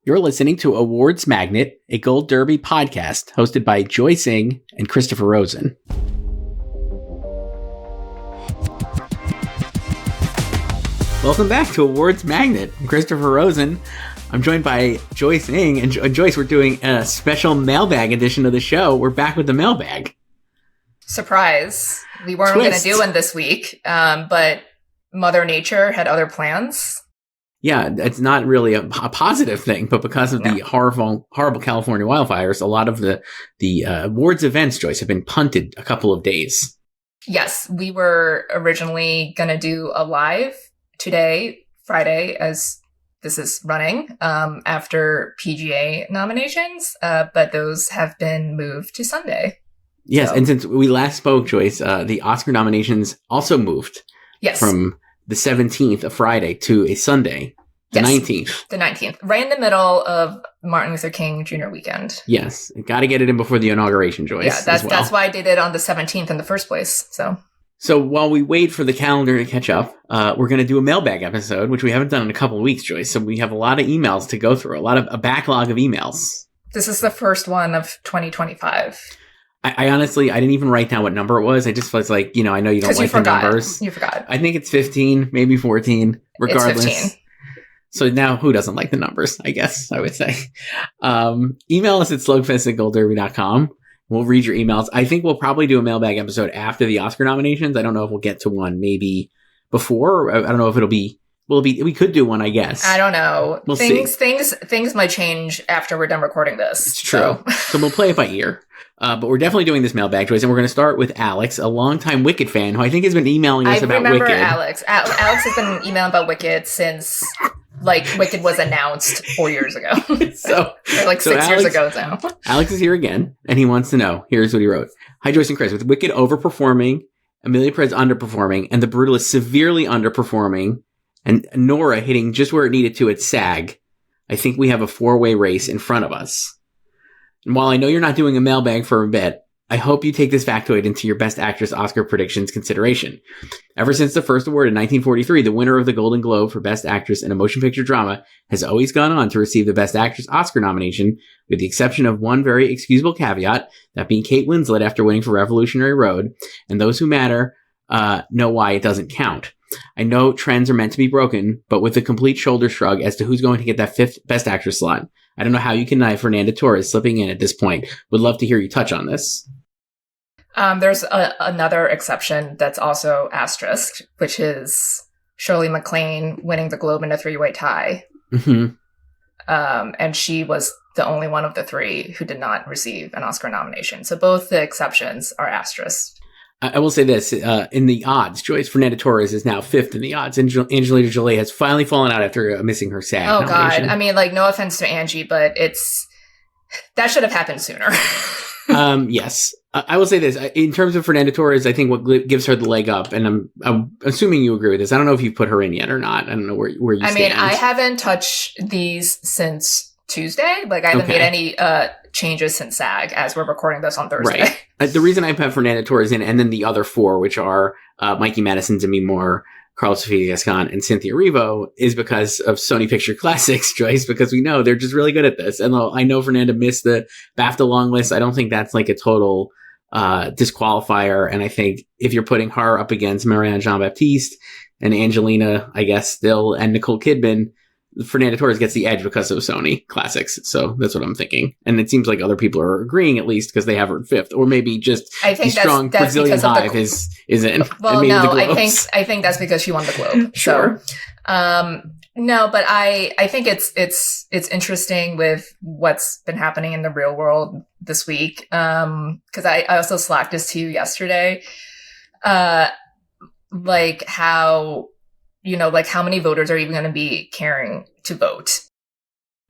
You're listening to Awards Magnet, a Gold Derby podcast hosted by Joyce and Christopher Rosen. Welcome back to Awards Magnet. I'm Christopher Rosen. I'm joined by Joyce Ng. And Joyce, we're doing a special mailbag edition of the show. We're back with the mailbag. Surprise. We weren't going to do one this week, but Mother Nature had other plans. Yeah, it's not really a positive thing, but because of the horrible California wildfires, a lot of the awards events, Joyce, have been punted a couple of days. Yes, we were originally going to do a live today, Friday, as this is running, after PGA nominations, but those have been moved to Sunday. Yes, and since we last spoke, Joyce, the Oscar nominations also moved from the 17th, a Friday, to a Sunday, the 19th. The 19th, right in the middle of Martin Luther King Jr. weekend. Yes, got to get it in before the inauguration, Joyce. Yeah, that's why I did it on the 17th in the first place. So while we wait for the calendar to catch up, we're going to do a mailbag episode, which we haven't done in a couple of weeks, Joyce. So we have a lot of emails to go through, a backlog of emails. This is the first one of 2025. I honestly, I didn't even write down what number it was. I just was like, I know you don't like the numbers. You forgot. I think it's 15, maybe 14, regardless. It's 15. So now who doesn't like the numbers, I guess I would say. Email us at slugfest@goldderby.com. We'll read your emails. I think we'll probably do a mailbag episode after the Oscar nominations. I don't know if we'll get to one maybe before. I don't know if it'll be. We could do one, I guess. I don't know. We'll see. Things might change after we're done recording this. It's true. So we'll play it by ear. But we're definitely doing this mailbag, Joyce, and we're going to start with Alex, a longtime Wicked fan, who I think has been emailing us about Wicked. I remember Alex. Alex has been emailing about Wicked since, Wicked was announced 4 years ago. or 6 years ago now. Alex is here again, and he wants to know. Here's what he wrote. Hi, Joyce and Chris. With Wicked overperforming, Amelia Perez underperforming, and The Brutalist severely underperforming, and Nora hitting just where it needed to at SAG, I think we have a four-way race in front of us. And while I know you're not doing a mailbag for a bit, I hope you take this factoid into your Best Actress Oscar predictions consideration. Ever since the first award in 1943, the winner of the Golden Globe for Best Actress in a Motion Picture Drama has always gone on to receive the Best Actress Oscar nomination, with the exception of one very excusable caveat, that being Kate Winslet after winning for Revolutionary Road, and those who matter know why it doesn't count. I know trends are meant to be broken, but with a complete shoulder shrug as to who's going to get that fifth Best Actress slot, I don't know how you can deny Fernanda Torres slipping in at this point. Would love to hear you touch on this. There's another exception that's also asterisked, which is Shirley MacLaine winning the Globe in a three-way tie. Mm-hmm. And she was the only one of the three who did not receive an Oscar nomination. So both the exceptions are asterisks. I will say this, in the odds, Joyce, Fernanda Torres is now fifth in the odds. Angelina Jolie has finally fallen out after missing her SAG nomination. God. I mean, no offense to Angie, but that should have happened sooner. Yes. I will say this, in terms of Fernanda Torres, I think what gives her the leg up, and I'm assuming you agree with this, I don't know if you put her in yet or not. I don't know where you stand. I mean, I haven't touched these since Tuesday. I haven't made any changes since SAG as we're recording this on Thursday. Right. The reason I put Fernanda Torres in, and then the other four, which are Mikey, Madison, Demi Moore, Carlos Sofia Gascon, and Cynthia Erivo, is because of Sony Picture Classics, Joyce, because we know they're just really good at this. And I know Fernanda missed the BAFTA long list. I don't think that's a total disqualifier. And I think if you're putting her up against Marianne Jean-Baptiste and Angelina, I guess still, and Nicole Kidman, Fernanda Torres gets the edge because of Sony Classics. So that's what I'm thinking. And it seems like other people are agreeing, at least, because they have her in fifth. Or maybe just the strong Brazilian hive is in. Well, no, I think that's because she won the Globe. Sure. So, no, but I think it's interesting with what's been happening in the real world this week. Because I also slacked this to you yesterday. How how many voters are even going to be caring to vote?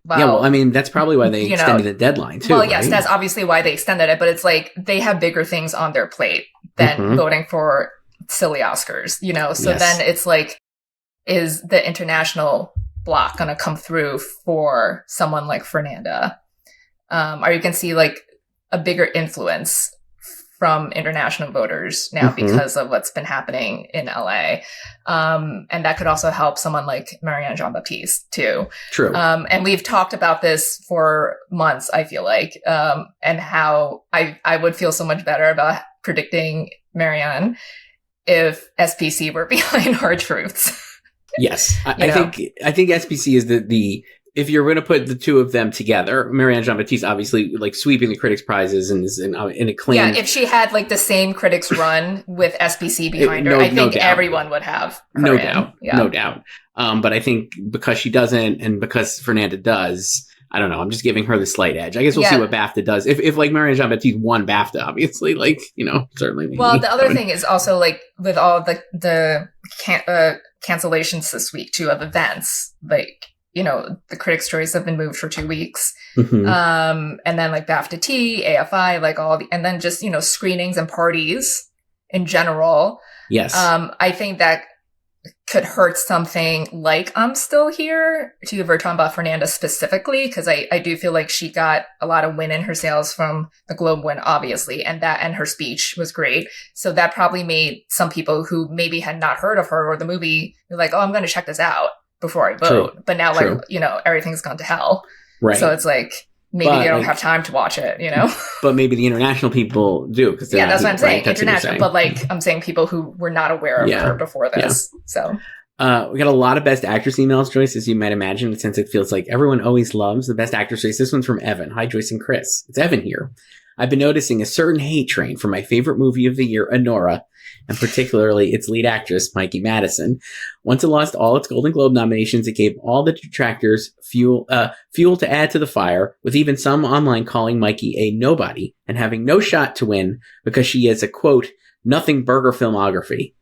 Well, yeah, well, I mean, that's probably why they extended the deadline, too. Well, yes, that's obviously why they extended it, but it's they have bigger things on their plate than voting for silly Oscars, So then it's is the international block going to come through for someone like Fernanda? Or you can see, a bigger influence from international voters now because of what's been happening in LA. And that could also help someone like Marianne Jean-Baptiste too. True. And we've talked about this for months, I feel like, and how I would feel so much better about predicting Marianne if SPC were behind Hard Truths. Yes. I think SPC is the if you're going to put the two of them together, Marianne Jean-Baptiste obviously like sweeping the critics' prizes and is in acclaim. Yeah, if she had like the same critics run with SPC behind her, I think everyone would have her no in. doubt, Yeah. no doubt. But I think because she doesn't, and because Fernanda does, I don't know. I'm just giving her the slight edge. I guess we'll see what BAFTA does. If like Marianne Jean-Baptiste won BAFTA, obviously, like certainly. Maybe. Well, the other thing is also like with all the cancellations this week too of events, like. The Critics' Choice have been moved for 2 weeks. And then like BAFTA T, AFI, like and then just, screenings and parties in general. Yes. I think that could hurt something like I'm Still Here, to if we're talking about Fernanda specifically, because I do feel like she got a lot of win in her sales from the Globe win, obviously, and her speech was great. So that probably made some people who maybe had not heard of her or the movie, like, oh, I'm going to check this out before I vote. True. But now, everything's gone to hell. Right. So it's like, maybe they don't have time to watch it, But maybe the international people do. That's what I'm saying. International. But like, I'm saying people who were not aware of her before this. Yeah. So. We got a lot of Best Actress emails, Joyce, as you might imagine, since it feels like everyone always loves the Best Actress race. This one's from Evan. Hi, Joyce and Chris. It's Evan here. I've been noticing a certain hate train for my favorite movie of the year, Anora, and particularly its lead actress, Mikey Madison. Once it lost all its Golden Globe nominations, it gave all the detractors fuel to add to the fire, with even some online calling Mikey a nobody and having no shot to win because she is a, quote, nothing burger filmography.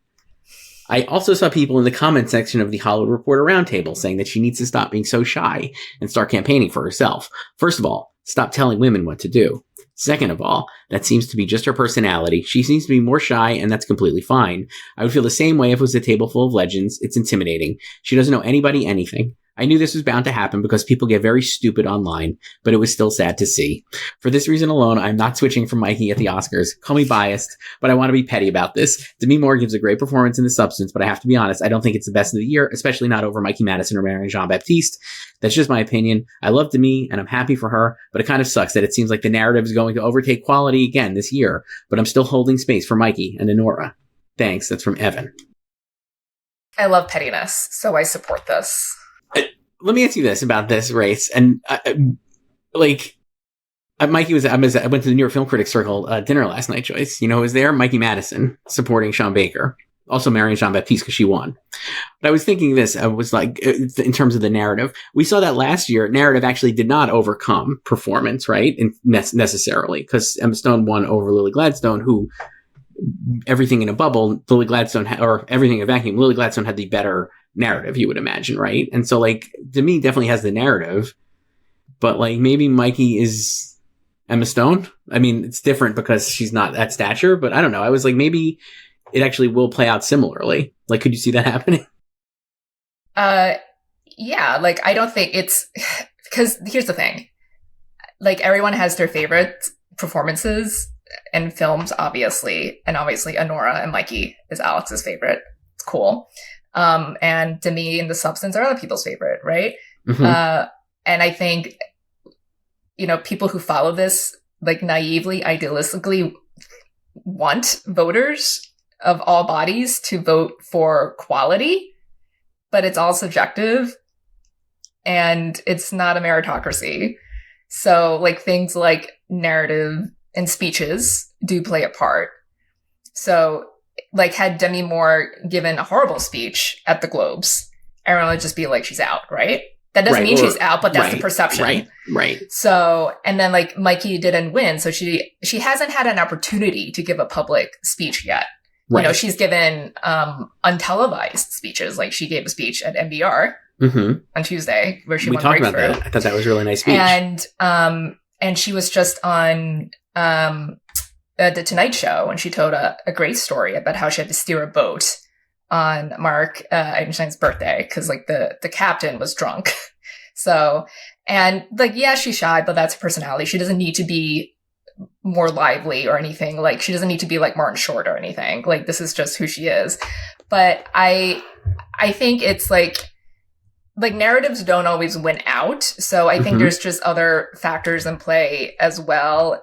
I also saw people in the comment section of the Hollywood Reporter Roundtable saying that she needs to stop being so shy and start campaigning for herself. First of all, stop telling women what to do. Second of all, that seems to be just her personality. She seems to be more shy, and that's completely fine. I would feel the same way if it was a table full of legends. It's intimidating. She doesn't know anybody anything. I knew this was bound to happen because people get very stupid online, but it was still sad to see. For this reason alone, I'm not switching from Mikey at the Oscars. Call me biased, but I want to be petty about this. Demi Moore gives a great performance in The Substance, but I have to be honest, I don't think it's the best of the year, especially not over Mikey Madison or Marianne Jean-Baptiste. That's just my opinion. I love Demi, and I'm happy for her, but it kind of sucks that it seems like the narrative is going to overtake quality again this year, but I'm still holding space for Mikey and Anora. Thanks. That's from Evan. I love pettiness, so I support this. Let me ask you this about this race. And Mikey was, I went to the New York Film Critics Circle dinner last night, Joyce. You know who was there? Mikey Madison supporting Sean Baker. Also Marianne Jean-Baptiste because she won. But I was thinking this, I was like, in terms of the narrative, we saw that last year, narrative actually did not overcome performance, right? Necessarily, because Emma Stone won over Lily Gladstone, who everything in a bubble, Lily Gladstone, or everything in a vacuum, Lily Gladstone had the better narrative, you would imagine, right? And so, like, Demi definitely has the narrative, but, like, maybe Mikey is Emma Stone? I mean, it's different because she's not that stature, but I don't know. I was like, maybe it actually will play out similarly. Like, could you see that happening? Yeah, like, I don't think it's... Because here's the thing. Like, everyone has their favorite performances in films, obviously. And obviously, Anora and Mikey is Alex's favorite. It's cool. And Demi and The Substance are other people's favorite, right? Mm-hmm. And I think, people who follow this, like, naively, idealistically want voters of all bodies to vote for quality, but it's all subjective and it's not a meritocracy. So, like, things like narrative and speeches do play a part. So, like, had Demi Moore given a horrible speech at the Globes, everyone would just be like, she's out, right? That doesn't mean she's out, but that's the perception. Right. So, and then, like, Mikey didn't win, so she hasn't had an opportunity to give a public speech yet. Right. She's given untelevised speeches. Like, she gave a speech at NBR on Tuesday where she won Breakthrough. We talked about that. I thought that was a really nice speech. And she was just on The Tonight Show, and she told a great story about how she had to steer a boat on Mark Einstein's birthday because, like, the captain was drunk. So, and, like, yeah, she's shy, but that's her personality. She doesn't need to be more lively or anything. Like, she doesn't need to be like Martin Short or anything. Like, this is just who she is. But I think it's like narratives don't always win out. So I think there's just other factors in play as well.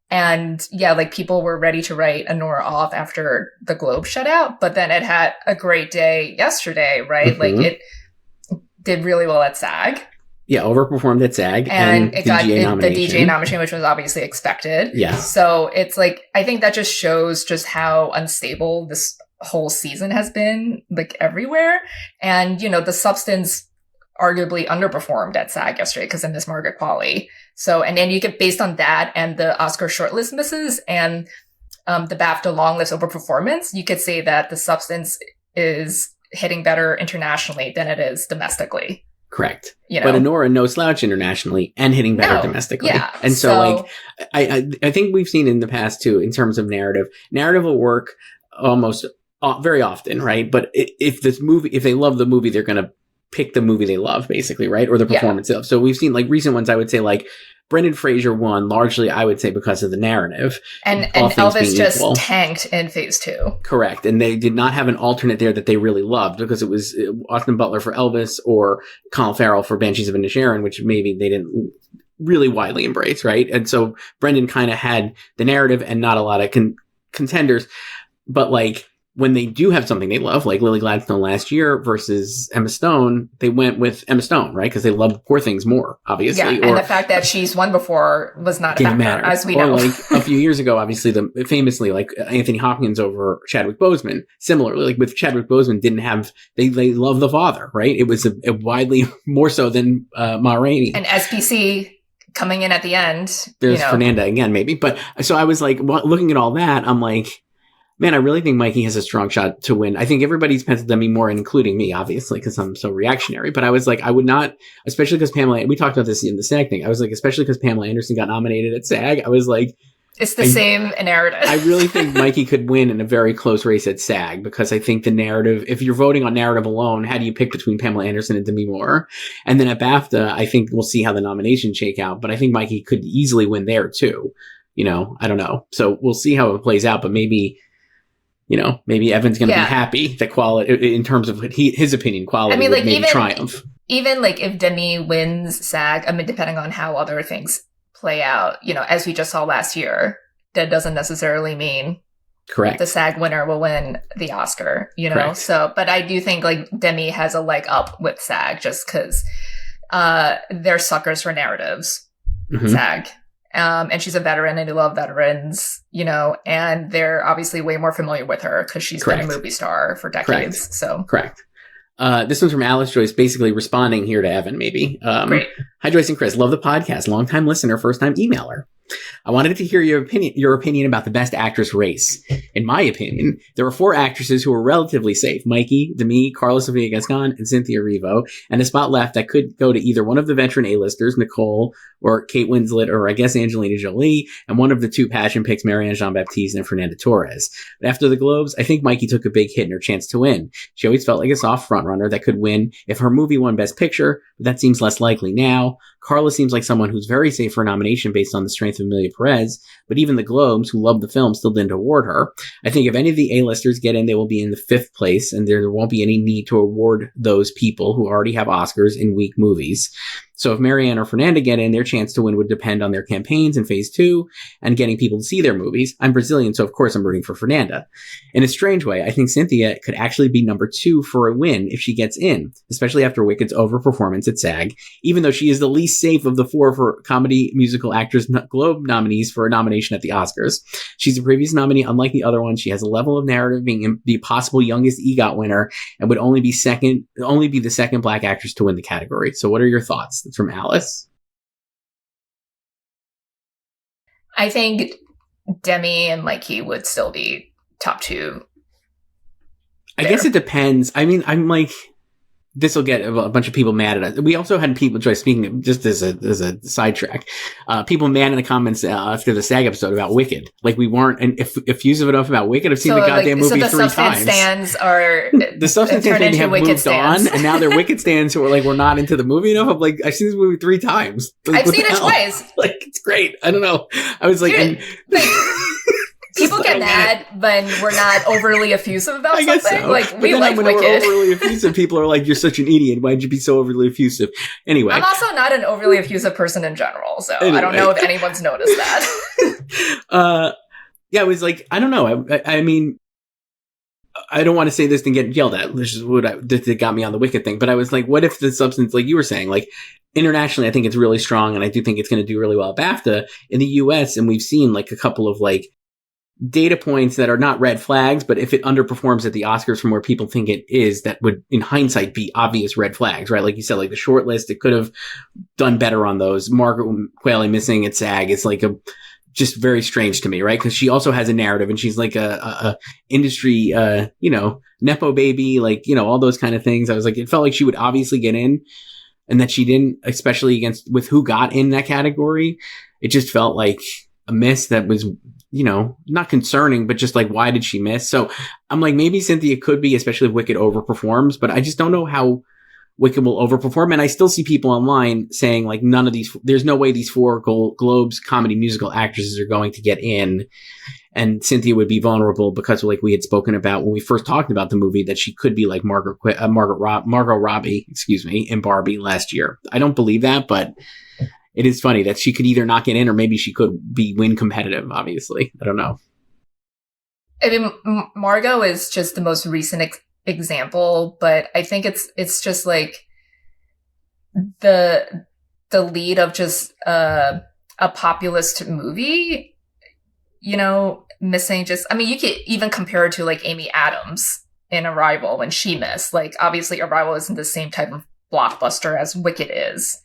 And yeah, like, people were ready to write Anora off after the Globe shutout, but then it had a great day yesterday, right? Like, it did really well at SAG. Yeah, overperformed at SAG and it got the DJ nomination, which was obviously expected. Yeah. So it's like, I think that just shows just how unstable this whole season has been, like, everywhere. And, you know, The Substance arguably underperformed at SAG yesterday because of Miss Margaret Qualley. So, and then you get, based on that and the Oscar shortlist misses and the BAFTA long list overperformance, you could say that The Substance is hitting better internationally than it is domestically. Correct. You know? But Anora, no slouch internationally and hitting better domestically. Yeah. And so like, I think we've seen in the past too, in terms of narrative will work almost very often, right? But if they love the movie, they're going to pick the movie they love, basically, right? Or the performance itself. So we've seen like recent ones, I would say like Brendan Fraser won largely, I would say, because of the narrative. And Elvis just tanked in phase 2. Correct. And they did not have an alternate there that they really loved because it was Austin Butler for Elvis or Colin Farrell for Banshees of Inisherin, which maybe they didn't really widely embrace, right? And so Brendan kind of had the narrative and not a lot of contenders. But like, when they do have something they love, like Lily Gladstone last year versus Emma Stone, they went with Emma Stone, right? Because they loved Poor Things more, obviously. Yeah, and the fact that she's won before was not a factor, as we know. Or like a few years ago, obviously, famously, like Anthony Hopkins over Chadwick Boseman. Similarly, like with Chadwick Boseman, they love The Father, right? It was a widely more so than Ma Rainey. And SPC coming in at the end. There's Fernanda again, maybe. But so I was like, looking at all that, I'm like, man, I really think Mikey has a strong shot to win. I think everybody's penciled Demi Moore, including me, obviously, because I'm so reactionary. But I was like, I would not, especially because we talked about this in the SAG thing. I was like, especially because Pamela Anderson got nominated at SAG. I was like, it's the same narrative. I really think Mikey could win in a very close race at SAG because I think the narrative, if you're voting on narrative alone, how do you pick between Pamela Anderson and Demi Moore? And then at BAFTA, I think we'll see how the nominations shake out. But I think Mikey could easily win there too. You know, I don't know. So we'll see how it plays out. But maybe Evan's going to be happy that quality, in terms of his opinion, quality would maybe triumph. Even like if Demi wins SAG, I mean, depending on how other things play out, as we just saw last year, that doesn't necessarily mean correct the SAG winner will win the Oscar, Correct. So, but I do think like Demi has a leg up with SAG just because they're suckers for narratives, SAG. And she's a veteran and they love veterans, and they're obviously way more familiar with her because she's been a movie star for decades. Correct. So correct. This one's from Alice Joyce, basically responding here to Evan, maybe. Great. Hi, Joyce and Chris. Love the podcast. Longtime listener, first time emailer. I wanted to hear your opinion about the best actress race. In my opinion, there were 4 actresses who were relatively safe: Mikey, Demi, Carla Sofia Gascon, and Cynthia Erivo, and a spot left that could go to either one of the veteran A-listers, Nicole or Kate Winslet, or I guess Angelina Jolie, and one of the 2 passion picks, Marianne Jean-Baptiste and Fernanda Torres. But after the Globes, I think Mikey took a big hit in her chance to win. She always felt like a soft frontrunner that could win if her movie won Best Picture, but that seems less likely now. Carla seems like someone who's very safe for a nomination based on the strength of Emilia Perez, but even the Globes, who loved the film, still didn't award her. I think if any of the A-listers get in, they will be in the 5th place, and there won't be any need to award those people who already have Oscars in weak movies. So if Marianne or Fernanda get in, their chance to win would depend on their campaigns in phase 2 and getting people to see their movies. I'm Brazilian, so of course I'm rooting for Fernanda. In a strange way, I think Cynthia could actually be number 2 for a win if she gets in, especially after Wicked's overperformance at SAG, even though she is the least safe of the 4 for Comedy Musical Actress Globe nominees for a nomination at the Oscars. She's a previous nominee, unlike the other ones. She has a level of narrative, being the possible youngest EGOT winner, and would only be the second Black actress to win the category. So what are your thoughts? That's from Alice. I think Demi and Mikey would still be top 2. I guess it depends. I mean, I'm like, this will get a bunch of people mad at us. We also had people, Joyce, speaking of, just as a sidetrack, people mad in the comments after the SAG episode about Wicked. Like, we weren't effusive enough about Wicked. I've seen the goddamn movie 3 times. So the substance stands are the substance stands have moved stands. On, and now they're Wicked stands who are like, we're not into the movie enough. I'm like, I've seen this movie 3 times. I've seen it twice. Like, it's great. I don't know. I was like, people get mad when we're not overly effusive about something. So. Like, we like when Wicked. We're overly effusive, people are like, you're such an idiot. Why'd you be so overly effusive? Anyway. I'm also not an overly effusive person in general, so anyway. I don't know if anyone's noticed that. Yeah, it was like, I don't know. I mean, I don't want to say this and get yelled at, which is that got me on the Wicked thing. But I was like, what if the substance, like you were saying, like, internationally, I think it's really strong, and I do think it's going to do really well at BAFTA in the US. And we've seen like a couple of like data points that are not red flags, but if it underperforms at the Oscars from where people think it is, that would, in hindsight, be obvious red flags, right? Like you said, like the short list, it could have done better on those. Margaret Qualley missing at SAG is like just very strange to me, right? Because she also has a narrative, and she's like a industry, Nepo baby, like, all those kind of things. I was like, it felt like she would obviously get in, and that she didn't, especially with who got in that category. It just felt like a miss that was, not concerning, but just like, why did she miss? So I'm like, maybe Cynthia could be, especially if Wicked overperforms, but I just don't know how Wicked will overperform. And I still see people online saying like, there's no way these 4 Globes comedy musical actresses are going to get in. And Cynthia would be vulnerable because, like we had spoken about when we first talked about the movie, that she could be like Margot Robbie, in Barbie last year. I don't believe that, but it is funny that she could either not get in, or maybe she could win competitive, obviously. I don't know. I mean, Margot is just the most recent example, but I think it's just like the lead of just a populist movie, missing just, I mean, you could even compare it to like Amy Adams in Arrival when she missed. Like, obviously Arrival isn't the same type of blockbuster as Wicked is,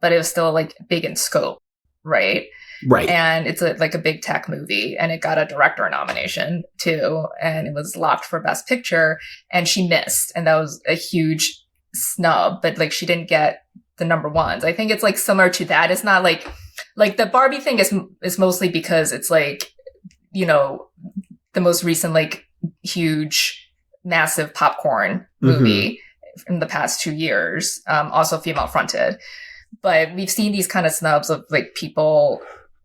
but it was still like big in scope, right? Right. And it's like a big tech movie, and it got a director nomination too, and it was locked for Best Picture, and she missed, and that was a huge snub, but like she didn't get the number ones. I think it's like similar to that. It's not like the Barbie thing is mostly because it's like, the most recent like huge massive popcorn movie in the past 2 years, also female fronted. But we've seen these kind of snubs of like people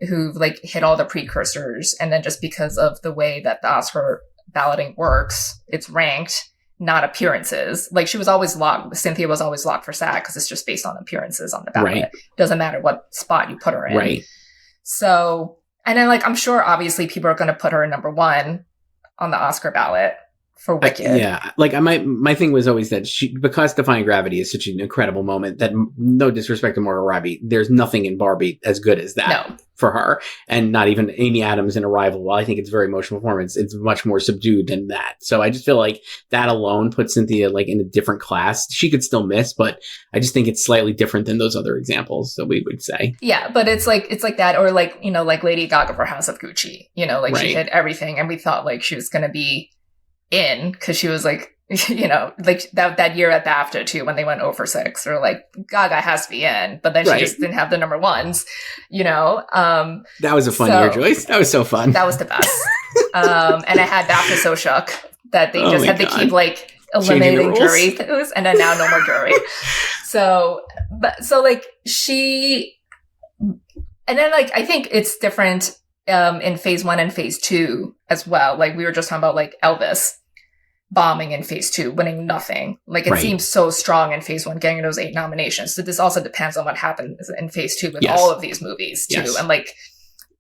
who've like hit all the precursors, and then just because of the way that the Oscar balloting works, it's ranked, not appearances. Like Cynthia was always locked for SAG because it's just based on appearances on the ballot. Right. Doesn't matter what spot you put her in. Right. So, and then like, I'm sure obviously people are going to put her in number 1 on the Oscar ballot for Wicked. Yeah. Like my thing was always that because Defying Gravity is such an incredible moment, that no disrespect to Margot Robbie, there's nothing in Barbie as good as that for her. And not even Amy Adams in Arrival. While I think it's a very emotional performance, it's much more subdued than that. So I just feel like that alone puts Cynthia like in a different class. She could still miss, but I just think it's slightly different than those other examples that we would say. Yeah, but it's like that, or like, like Lady Gaga for House of Gucci, like she hit everything, and we thought like she was going to be in, because she was like, like that year at BAFTA too, when they went 0 for 6, or like Gaga has to be in, but then she just didn't have the number ones, That was a fun year, Joyce. That was so fun. That was the best. And I had BAFTA so shook that they just had to keep like eliminating jury things, and then now no more jury. So like she, and then like I think it's different in phase 1 and phase 2 as well. Like we were just talking about like Elvis bombing in phase 2, winning nothing. Like it seems so strong in phase 1, getting those 8 nominations. So this also depends on what happens in phase 2 with all of these movies too. Yes. And like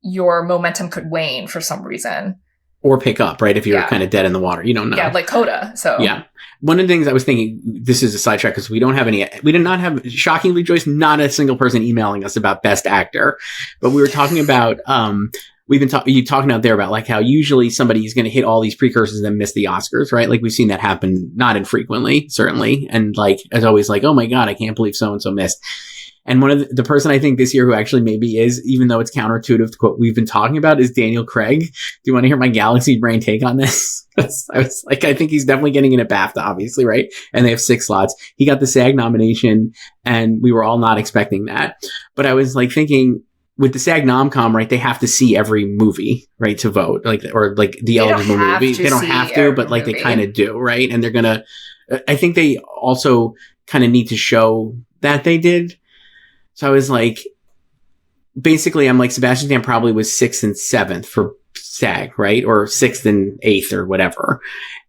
your momentum could wane for some reason. Or pick up, right? If you're kind of dead in the water. You don't know. Yeah, like Coda. So yeah. One of the things I was thinking, this is a sidetrack because we did not have, shockingly, Joyce, not a single person emailing us about Best Actor. But we were talking about, you talking out there about like how usually somebody is going to hit all these precursors and then miss the Oscars, right? Like we've seen that happen not infrequently, certainly. And like, as always, like, oh my God, I can't believe so-and-so missed. And one of the person I think this year who actually maybe is, even though it's counterintuitive to what we've been talking about, is Daniel Craig. Do you want to hear my galaxy brain take on this? I was like, I think he's definitely getting in at BAFTA, obviously, right? And they have 6 slots. He got the SAG nomination, and we were all not expecting that. But I was like thinking, with the SAG nom-com, right, they have to see every movie, right, to vote, like, or like the eligible movie. They don't have to, but like they kind of do, right? And they're gonna, I think they also kind of need to show that they did. So I was like, basically, I'm like, Sebastian Stan probably was 6th and 7th for SAG, right? Or 6th and 8th or whatever.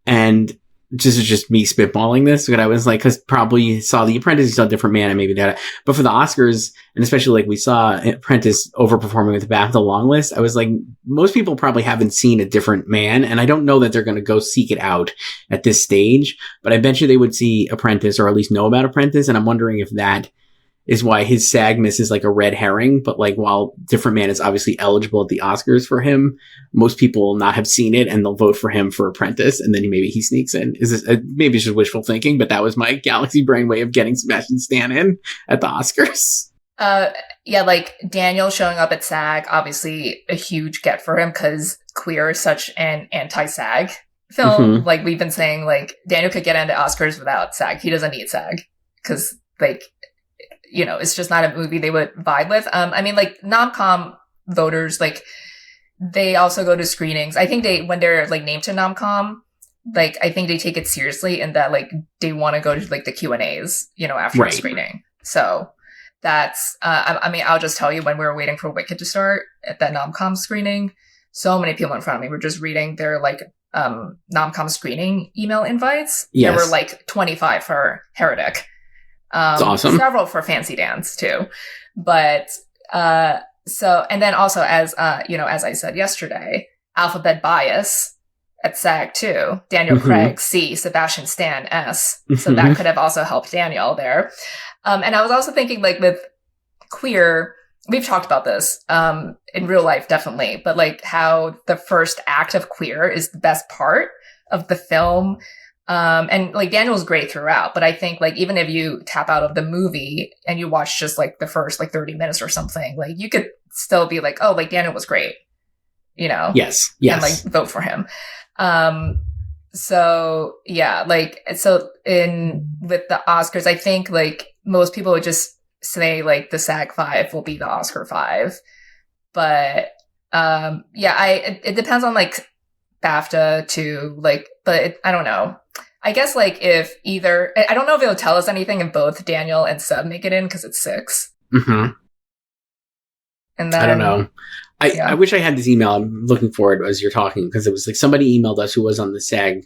And this is just me spitballing this, but I was like, because probably you saw The Apprentice, you saw Different Man, and maybe that. But for the Oscars, and especially like we saw Apprentice overperforming with the BAFTA long list, I was like, most people probably haven't seen A Different Man, and I don't know that they're going to go seek it out at this stage, but I bet you they would see Apprentice, or at least know about Apprentice, and I'm wondering if that is why his SAG miss is like a red herring. But like, while Different Man is obviously eligible at the Oscars for him, most people will not have seen it, and they'll vote for him for Apprentice, and then maybe he sneaks in. Is this maybe it's just wishful thinking, but that was my galaxy brain way of getting Sebastian Stan in at the Oscars. Yeah, like Daniel showing up at SAG, obviously a huge get for him because Queer is such an anti-SAG film. Mm-hmm. Like we've been saying, like Daniel could get into Oscars without SAG. He doesn't need SAG because, like, you know, it's just not a movie they would vibe with. I mean, like, nom-com voters, like, they also go to screenings. I think when they're, like, named to nom-com, like, I think they take it seriously in that, like, they want to go to, like, the Q&As, you know, after the screening. So that's, I mean, I'll just tell you, when we were waiting for Wicked to start at that nom-com screening, so many people in front of me were just reading their, like, nom-com screening email invites. Yes. There were, like, 25 for Heretic. That's awesome. Several for Fancy Dance too. But, so, and then also as, you know, as I said yesterday, Alphabet Bias at SAG too. Daniel Craig, C, Sebastian Stan, S. So that could have also helped Daniel there. And I was also thinking, like, with Queer, we've talked about this, in real life, definitely, but like how the first act of Queer is the best part of the film. And like Daniel's great throughout, but I think like even if you tap out of the movie and you watch just like the first like 30 minutes or something, like you could still be like, oh, like Daniel was great, you know? Yes. And like vote for him. So yeah, like, so with the Oscars, I think like most people would just say like the SAG 5 will be the Oscar 5, but, yeah, it depends on like BAFTA too, like, but I don't know. I guess like if either, I don't know if it'll tell us anything if both Daniel and Seb make it in because it's 6. Mm-hmm. And then I don't know. I wish I had this email. I'm looking for it as you're talking because it was like somebody emailed us who was on the SAG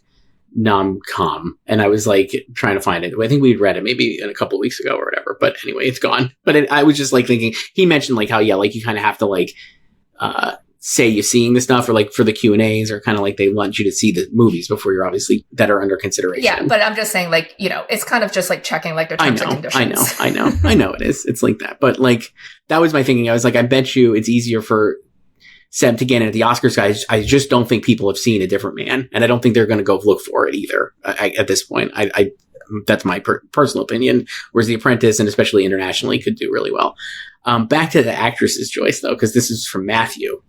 nom-com, and I was like trying to find it. I think we'd read it maybe a couple of weeks ago or whatever. But anyway, it's gone. But I was just like thinking. He mentioned like how like you kind of have to like say you're seeing the stuff, or like for the Q&As, or kind of like they want you to see the movies before you're obviously that are under consideration. Yeah, but I'm just saying, like, you know, it's kind of just like checking like their terms and conditions. I know it is. It's like that. But like that was my thinking. I was like, I bet you it's easier for Seb to get in at the Oscars, guys. I just don't think people have seen A Different Man, and I don't think they're going to go look for it either. At this point, I that's my personal opinion. Whereas The Apprentice, and especially internationally, could do really well. Back to the actresses, Joyce, though, because this is from Matthew.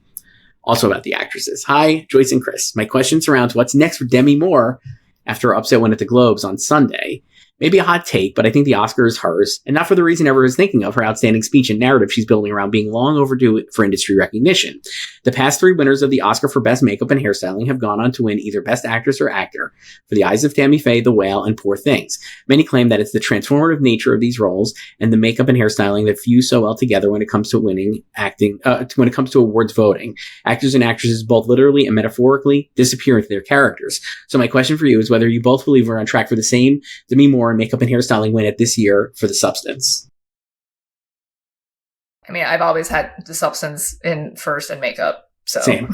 Also about the actresses. Hi, Joyce and Chris. My question surrounds what's next for Demi Moore after her upset win at the Globes on Sunday. Maybe a hot take, but I think the Oscar is hers, and not for the reason everyone is thinking of her outstanding speech and narrative she's building around being long overdue for industry recognition. The past 3 winners of the Oscar for Best Makeup and Hairstyling have gone on to win either Best Actress or Actor for The Eyes of Tammy Faye, The Whale, and Poor Things. Many claim that it's the transformative nature of these roles and the makeup and hairstyling that fuse so well together when it comes to winning acting, when it comes to awards voting. Actors and actresses both literally and metaphorically disappear into their characters. So my question for you is whether you both believe we're on track for the same Demi Moore and makeup and hairstyling win at this year for The Substance. I mean, I've always had The Substance in first and makeup. So. Same.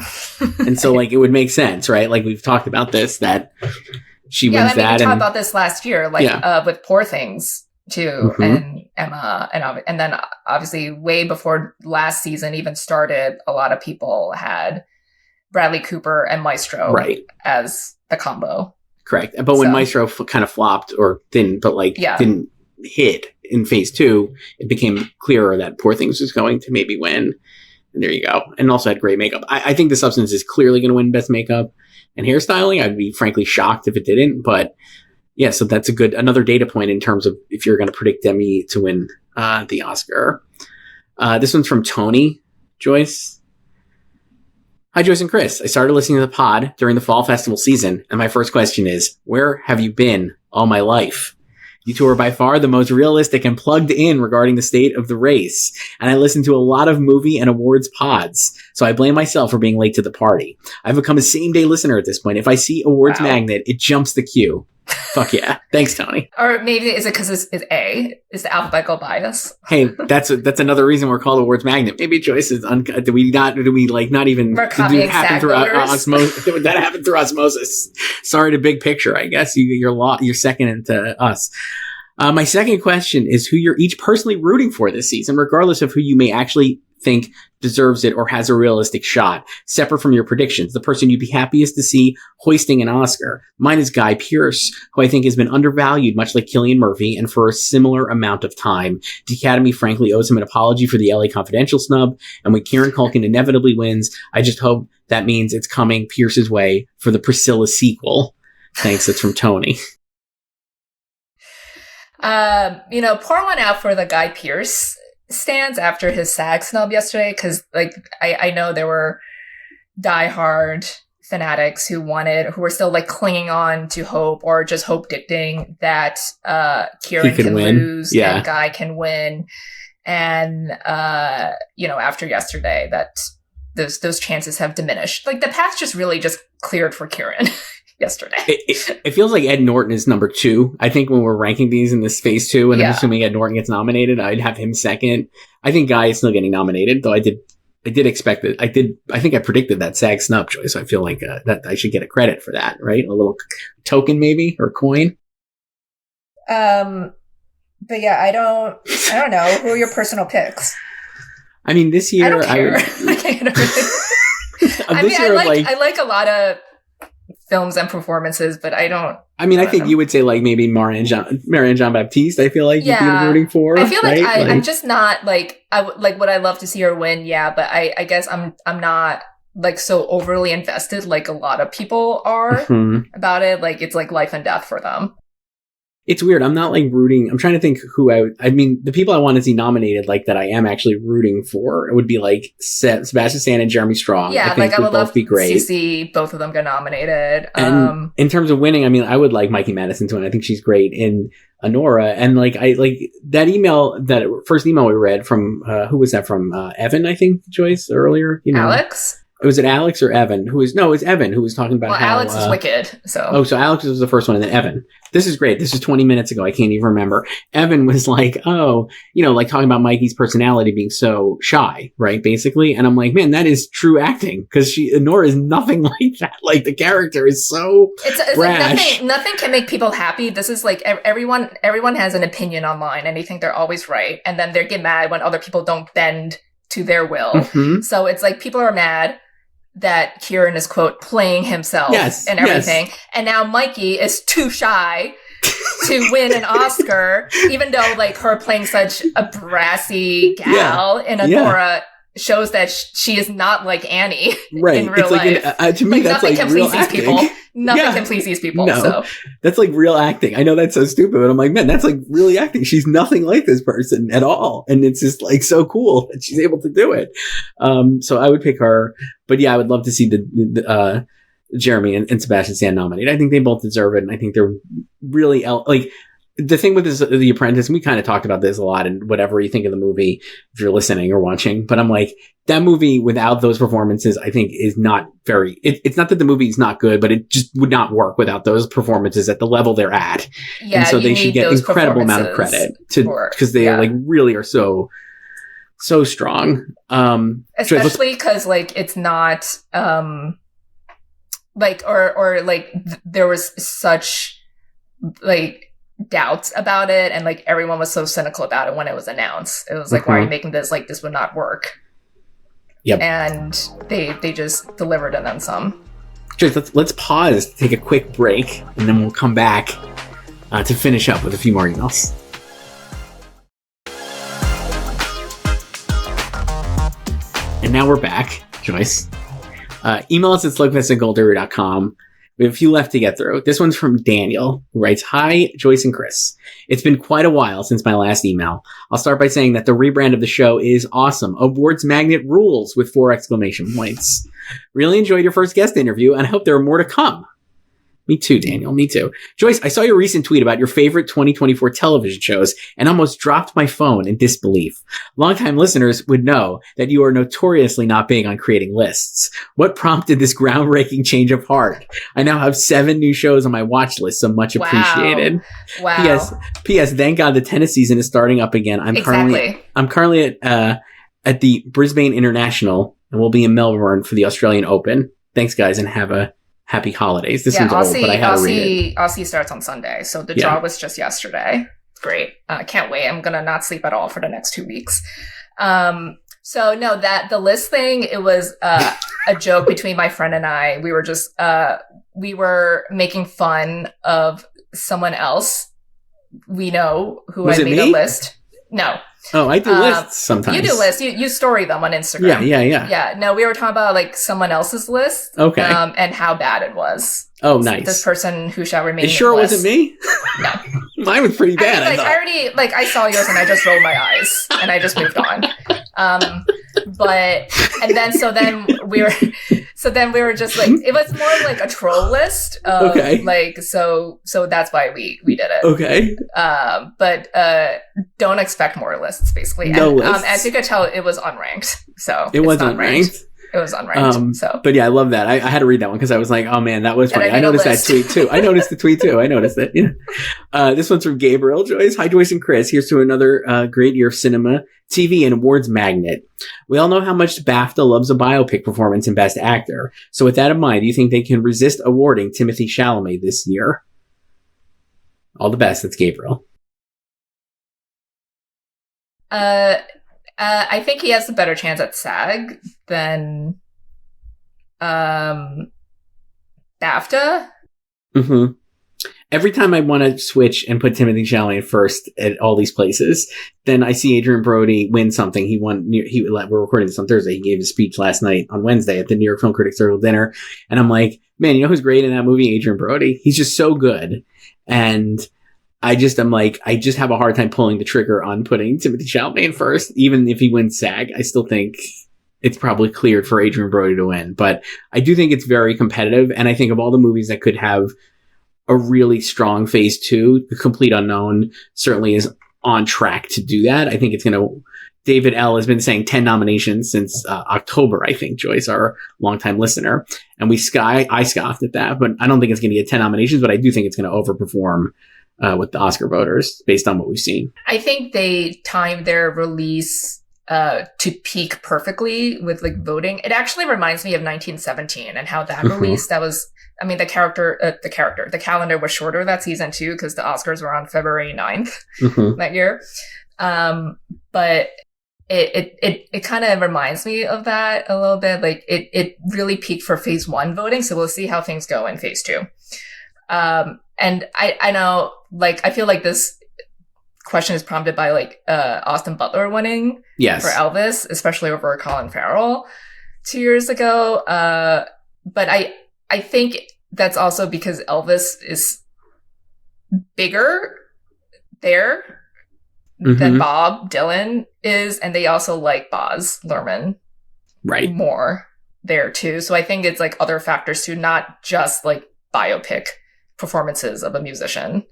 And so like it would make sense, right? Like we've talked about this, that she wins that. We talked about this last year, like with Poor Things too, and Emma, and then obviously way before last season even started, a lot of people had Bradley Cooper and Maestro as the combo. Correct. But when Maestro kind of flopped, or didn't, but like didn't hit in phase 2, it became clearer that Poor Things was going to maybe win. And there you go. And also had great makeup. I think The Substance is clearly going to win Best Makeup and Hairstyling. I'd be frankly shocked if it didn't. But yeah, so that's another data point in terms of if you're going to predict Demi to win the Oscar. This one's from Tony. Joyce. Hi, Joyce and Chris. I started listening to the pod during the fall festival season, and my first question is, where have you been all my life? You two are by far the most realistic and plugged in regarding the state of the race, and I listen to a lot of movie and awards pods, so I blame myself for being late to the party. I've become a same-day listener at this point. If I see Awards Magnet, it jumps the queue. Fuck yeah. Thanks, Tony. Or maybe is it because it's A? Is the alphabetical bias? Hey, that's another reason we're called Awards Magnet. Maybe Joyce is do we not even we're copying happen through osmosis? Would that happen through osmosis? Sorry to big picture. I guess you're second into us. My second question is who you're each personally rooting for this season, regardless of who you may actually think deserves it or has a realistic shot, separate from your predictions. The person you'd be happiest to see hoisting an Oscar. Mine is Guy Pearce, who I think has been undervalued, much like Cillian Murphy, and for a similar amount of time. The Academy frankly owes him an apology for the LA Confidential snub, and when Kieran Culkin inevitably wins, I just hope that means it's coming Pearce's way for the Priscilla sequel. Thanks, that's from Tony. Pour one out for the Guy Pearce stands after his SAG snub yesterday, because I know there were diehard fanatics who were still clinging on to hope or just hope dicting that Kieran can lose and Guy can win. And after yesterday, that those chances have diminished. The path just cleared for Kieran. Yesterday. It feels like Ed Norton is number 2. I think when we're ranking these in this phase 2, and I'm assuming Ed Norton gets nominated, I'd have him second. I think Guy is still getting nominated, though I did expect it. I think I predicted that SAG snub choice. So I feel like that I should get a credit for that, right? A little token maybe, or coin. But yeah, I don't know. Who are your personal picks? I mean, this year I don't care. I like a lot of films and performances, but I don't. I think you would say maybe Marianne Jean-Baptiste. I feel like you'd be rooting for. I feel like I'm just not would I love to see her win? Yeah, but I guess I'm not so overly invested like a lot of people are about it. It's life and death for them. It's weird. I'm not rooting. I'm trying to think who the people I want to see nominated that I am actually rooting for. It would be Sebastian Stan and Jeremy Strong. Yeah, I would love to see both of them get nominated. And in terms of winning, I would like Mikey Madison to win. I think she's great in Honora. And that first email we read from who was that from? Evan, I think, Joyce, earlier. Alex? Was it Alex or Evan? It's Evan who was talking about how... Alex is wicked, so... Oh, so Alex was the first one, and then Evan. This is great. This is 20 minutes ago. I can't even remember. Evan was talking about Mikey's personality being so shy, right, basically? And I'm like, man, that is true acting, because Nora is nothing like that. The character is so brash. Nothing can make people happy. This is everyone has an opinion online, and they think they're always right, and then they get mad when other people don't bend to their will. Mm-hmm. So it's people are mad that Kieran is, quote, playing himself and everything. Yes. And now Mikey is too shy to win an Oscar, even though her playing such a brassy gal in Honora shows that she is not like Annie in real life. To me, that's real acting. Nothing can please these people. No, so. That's real acting. I know that's so stupid, but I'm like, man, that's really acting. She's nothing like this person at all. And it's just so cool that she's able to do it. So I would pick her. But yeah, I would love to see the Jeremy and Sebastian Stan nominated. I think they both deserve it. And I think they're really the thing with The Apprentice, and we kind of talked about this a lot, and whatever you think of the movie, if you're listening or watching, but I'm that movie without those performances, I think is not very, it's not that the movie is not good, but it just would not work without those performances at the level they're at. Yeah, and so they should get incredible amount of credit because they really are so strong. Especially because it's not, there was such, doubts about it, and everyone was so cynical about it when it was announced. It was why are you making this? This would not work. Yep. And they just delivered and then some. Just let's pause, take a quick break, and then we'll come back to finish up with a few more emails. now we're back, Joyce. Email us at slugfest@goldderby.com. We have a few left to get through. This one's from Daniel, who writes, "Hi, Joyce and Chris. It's been quite a while since my last email. I'll start by saying that the rebrand of the show is awesome. Awards magnet rules with 4 exclamation points. Really enjoyed your first guest interview, and I hope there are more to come." Me too, Daniel. Me too. Joyce, I saw your recent tweet about your favorite 2024 television shows and almost dropped my phone in disbelief. Longtime listeners would know that you are notoriously not big on creating lists. What prompted this groundbreaking change of heart? I now have 7 new shows on my watch list, so much appreciated. Wow. P.S. Thank God the tennis season is starting up again. I'm currently at the Brisbane International, and we'll be in Melbourne for the Australian Open. Thanks, guys, and have a happy holidays. This one's old, but I had to read it. Aussie starts on Sunday, so the draw was just yesterday. Great. Can't wait. I'm going to not sleep at all for the next 2 weeks. So no, that the list thing, it was a joke between my friend and I. We were just, we were making fun of someone else we know who had made a list. No. Oh, I do lists sometimes. You do lists. You story them on Instagram. Yeah. Yeah. No, we were talking about like someone else's list. Okay. And how bad it was. Oh, nice. This person who shall remain. You sure it wasn't me? No. Mine was pretty bad. I saw yours and I just rolled my eyes and I just moved on. So then we were just like, it was more like a troll list. Okay. Like, so that's why we did it. Okay. But don't expect more lists, basically. No and, lists. As you could tell, it was unranked. So it was unranked. It was unranked. But yeah, I love that. I had to read that one because I was like, oh man, that was funny. I noticed that tweet too. I noticed the tweet too. I noticed it. Yeah. This one's from Gabriel Joyce. "Hi, Joyce and Chris. Here's to another great year of cinema, TV, and awards magnet. We all know how much BAFTA loves a biopic performance in Best Actor. So with that in mind, do you think they can resist awarding Timothee Chalamet this year? All the best." That's Gabriel. I think he has a better chance at SAG than BAFTA. Mm-hmm. Every time I want to switch and put Timothee Chalamet first at all these places, then I see Adrian Brody win something. We're recording this on Thursday. He gave a speech last night on Wednesday at the New York Film Critics Circle dinner. And I'm like, man, you know who's great in that movie? Adrian Brody. He's just so good. And I just have a hard time pulling the trigger on putting Timothee Chalamet in first. Even if he wins SAG, I still think it's probably cleared for Adrian Brody to win. But I do think it's very competitive. And I think of all the movies that could have a really strong phase 2, The Complete Unknown certainly is on track to do that. I think it's going to... David L. has been saying 10 nominations since October, I think, Joyce, our longtime listener. And I scoffed at that, but I don't think it's going to get 10 nominations, but I do think it's going to overperform with the Oscar voters based on what we've seen. I think they timed their release to peak perfectly with like voting. It actually reminds me of 1917 and how that released. That was, I mean, the calendar was shorter that season too, because the Oscars were on February 9th that year. But it kind of reminds me of that a little bit. Like it really peaked for phase 1 voting. So we'll see how things go in phase 2. And I know, like, I feel like this question is prompted by like Austin Butler winning for Elvis, especially over Colin Farrell 2 years ago. But I think that's also because Elvis is bigger there than Bob Dylan is, and they also like Baz Luhrmann more there too. So I think it's like other factors too, not just like biopic performances of a musician.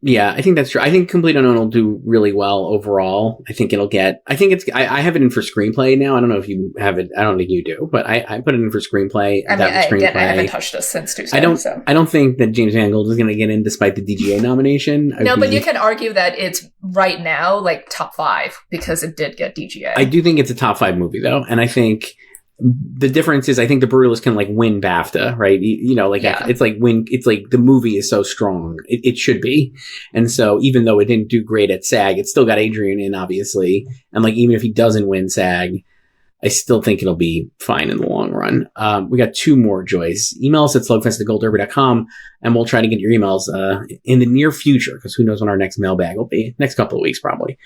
Yeah, I think that's true. I think Complete Unknown will do really well overall. I have it in for screenplay now. I don't know if you have it. I don't think you do, but I put it in for screenplay. I haven't touched this since Tuesday. I don't think that James Mangold is going to get in despite the DGA nomination. But you can argue that it's right now like top 5 because it did get DGA. I do think it's a top 5 movie though. And I think the difference is I think The Brutalist can like win BAFTA, right? It's like the movie is so strong. It should be. And so even though it didn't do great at SAG, it's still got Adrian in, obviously. And like, even if he doesn't win SAG, I still think it'll be fine in the long run. We got 2 more, Joyce. Email us at slugfest@goldderby.com and we'll try to get your emails in the near future, because who knows when our next mailbag will be. Next couple of weeks, probably.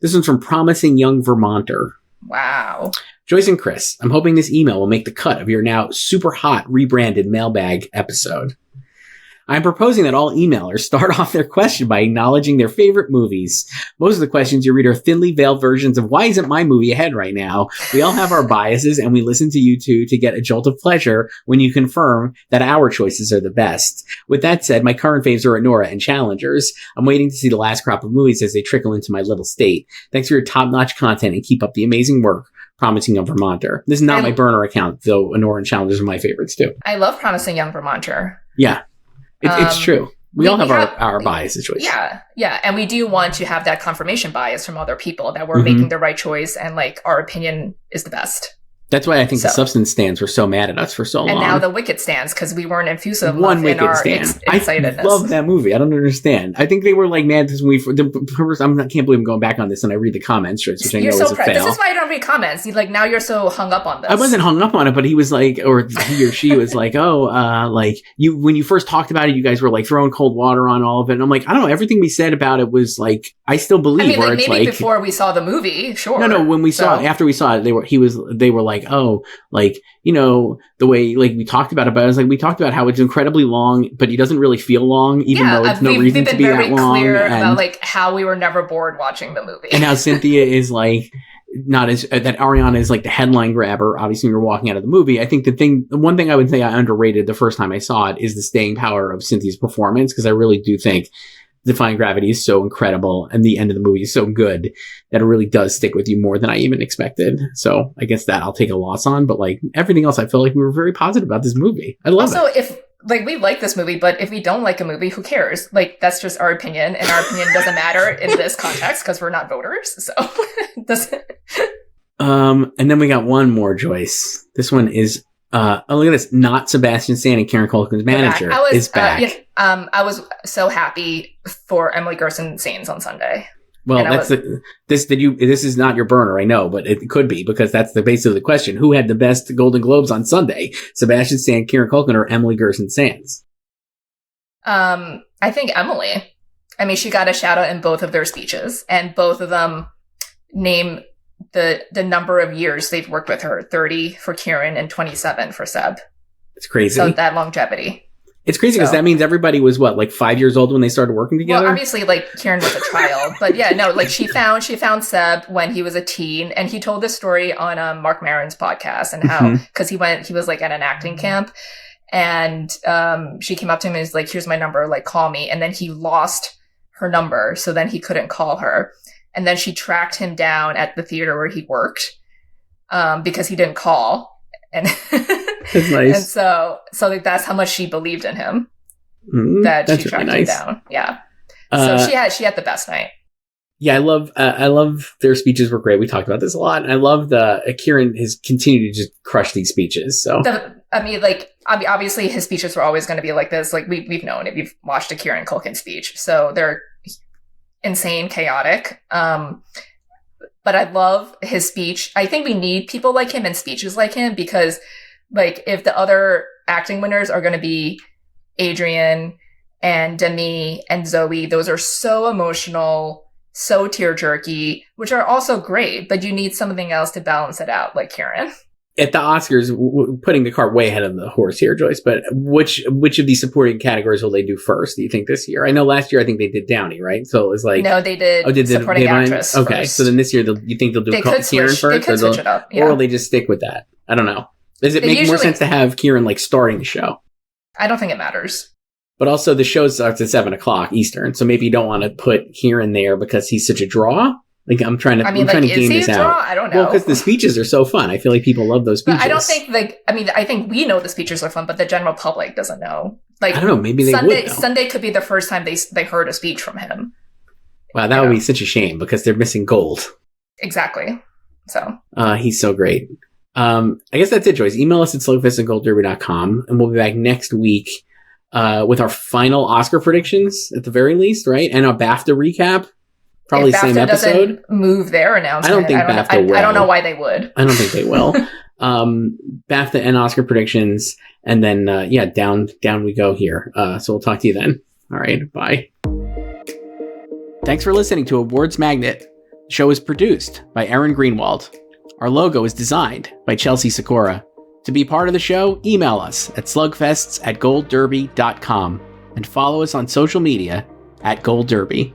This one's from Promising Young Vermonter. Wow. Joyce and Chris, I'm hoping this email will make the cut of your now super hot rebranded mailbag episode. I'm proposing that all emailers start off their question by acknowledging their favorite movies. Most of the questions you read are thinly veiled versions of why isn't my movie ahead right now? We all have our biases and we listen to you two to get a jolt of pleasure when you confirm that our choices are the best. With that said, my current faves are Nora and Challengers. I'm waiting to see the last crop of movies as they trickle into my little state. Thanks for your top-notch content and keep up the amazing work. Promising Young Vermonter. This is not my burner account, though Nora and Challengers are my favorites too. I love Promising Young Vermonter. Yeah. It's true. We all have our biases choices. Yeah. And we do want to have that confirmation bias from other people that we're making the right choice and like our opinion is the best. That's why I think the Substance stands were so mad at us for so long. And now the Wicked stands because we weren't effusive enough in our excitedness. I love that movie. I don't understand. I think they were like mad because I can't believe I'm going back on this and I read the comments, which I know is a fail. This is why I don't read comments. Now you're so hung up on this. I wasn't hung up on it, but he was like, or he or she was like, like when you first talked about it, you guys were like throwing cold water on all of it. And I'm like, I don't know. Everything we said about it was like, I still believe. I mean, maybe before we saw the movie, sure. No. When we saw it, after we saw it, they were like, oh, like, the way, like, we talked about it, but I was like, we talked about how it's incredibly long, but he doesn't really feel long, even though it's no reason to be that long. We've been very clear about, like, how we were never bored watching the movie. And how Cynthia is, like, not as, that Ariana is, like, the headline grabber, obviously, when you're walking out of the movie. I think the one thing I would say I underrated the first time I saw it is the staying power of Cynthia's performance, because I really do think Defying Gravity is so incredible and the end of the movie is so good that it really does stick with you more than I even expected. So I guess that I'll take a loss on, but like everything else, I feel like we were very positive about this movie. I love it. Also, if like we like this movie, but if we don't like a movie, who cares? Like that's just our opinion and our opinion doesn't matter in this context because we're not voters. So it doesn't. And then we got one more, Joyce. This one is oh, look at this. Not Sebastian Stan and Kieran Culkin's manager is back. I was so happy for Emily Gerson Sains on Sunday. Well, this is not your burner, I know, but it could be because that's the basis of the question. Who had the best Golden Globes on Sunday? Sebastian Stan, Kieran Culkin, or Emily Gerson Sains? I think Emily. I mean, she got a shout out in both of their speeches, and both of them name the number of years they've worked with her, 30 for Kieran and 27 for Seb. It's crazy. So that longevity. It's crazy because that means everybody was like 5 years old when they started working together. Well, obviously, like Kieran was a child, but yeah, no, like she found Seb when he was a teen, and he told this story on Mark Maron's podcast and how because he was like at an acting camp, and she came up to him and was like, "Here's my number, like call me," and then he lost her number, so then he couldn't call her, and then she tracked him down at the theater where he worked because he didn't call, and. That's nice. And so like that's how much she believed in him that she tracked him down. Yeah. So she had the best night. Yeah, I love their speeches were great. We talked about this a lot, and I love Kieran has continued to just crush these speeches. So obviously his speeches were always going to be like this. Like we've known it. We've watched a Kieran Culkin speech, so they're insane, chaotic. But I love his speech. I think we need people like him and speeches like him because. Like, if the other acting winners are going to be Adrian and Demi and Zoe, those are so emotional, so tear-jerky, which are also great, but you need something else to balance it out, like Kieran. At the Oscars, putting the cart way ahead of the horse here, Joyce, but which of these supporting categories will they do first, do you think, this year? I know last year I think they did Downey, right? So it was like... No, they did supporting actress Okay, first. So then this year, you think they'll do Kieran first? They could switch it up, yeah. Or will they just stick with that? I don't know. Does it make more sense to have Kieran like starting the show? I don't think it matters. But also the show starts at 7:00 Eastern, so maybe you don't want to put Kieran there because he's such a draw. Like I'm trying to game this out. I don't know. Well, because the speeches are so fun. I feel like people love those speeches. But I don't think I think we know the speeches are fun, but the general public doesn't know. Like I don't know. Maybe they would know. Sunday could be the first time they heard a speech from him. Wow, that would be such a shame because they're missing gold. Exactly. So he's so great. I guess that's it, Joyce. Email us at slowfistandgoldderby.com, and we'll be back next week with our final Oscar predictions, at the very least, right? And a BAFTA recap. Probably if same BAFTA episode. Doesn't move their announcement. I don't think BAFTA will. I don't know why they would. I don't think they will. BAFTA and Oscar predictions, and then down we go here. So we'll talk to you then. All right, bye. Thanks for listening to Awards Magnet. The show is produced by Aaron Greenwald. Our logo is designed by Chelsea Sikora. To be part of the show, email us at slugfests@goldderby.com and follow us on social media @goldderby.